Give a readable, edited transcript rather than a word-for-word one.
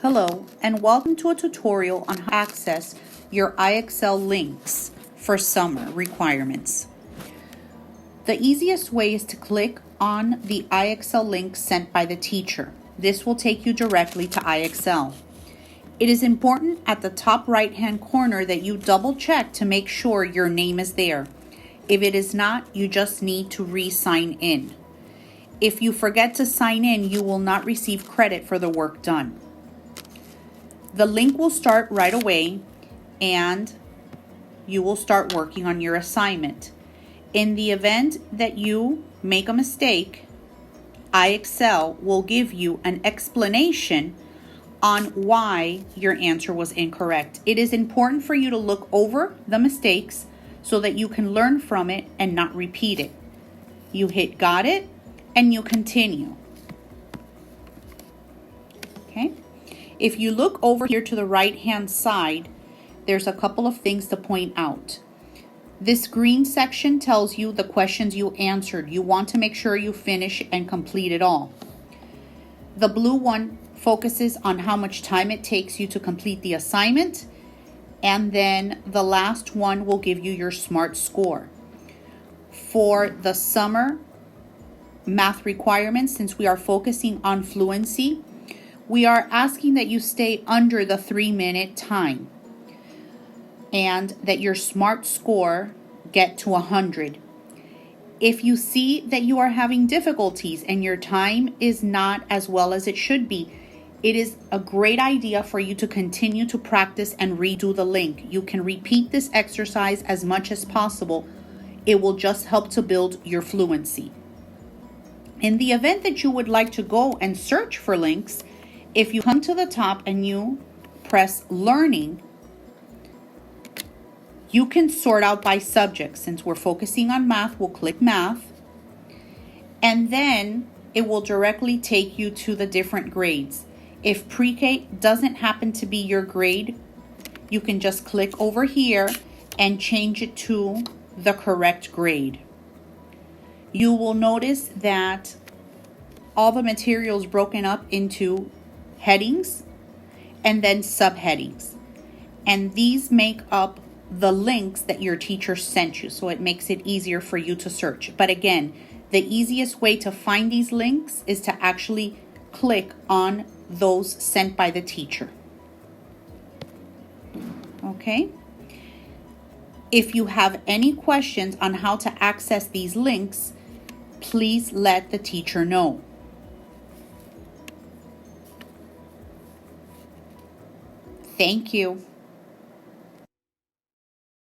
Hello, and welcome to a tutorial on how to access your IXL links for summer requirements. The easiest way is to click on the IXL link sent by the teacher. This will take you directly to IXL. It is important at the top right-hand corner that you double check to make sure your name is there. If it is not, you just need to re-sign in. If you forget to sign in, you will not receive credit for the work done. The link will start right away and you will start working on your assignment. In the event that you make a mistake, IXL will give you an explanation on why your answer was incorrect. It is important for you to look over the mistakes so that you can learn from it and not repeat it. You hit got it and you continue. Okay? If you look over here to the right-hand side, there's a couple of things to point out. This green section tells you the questions you answered. You want to make sure you finish and complete it all. The blue one focuses on how much time it takes you to complete the assignment, and then the last one will give you your SMART score. For the summer math requirements, since we are focusing on fluency, we are asking that you stay under the 3-minute time and that your SMART score get to 100. If you see that you are having difficulties and your time is not as well as it should be, it is a great idea for you to continue to practice and redo the link. You can repeat this exercise as much as possible. It will just help to build your fluency. In the event that you would like to go and search for links, if you come to the top and you press Learning, you can sort out by subject. Since we're focusing on math, we'll click Math, and then it will directly take you to the different grades. If pre-K doesn't happen to be your grade, you can just click over here and change it to the correct grade. You will notice that all the material is broken up into headings and then subheadings, and these make up the links that your teacher sent you, so it makes it easier for you to search. But again, the easiest way to find these links is to actually click on those sent by the teacher. Okay? If you have any questions on how to access these links, please let the teacher know. Thank you.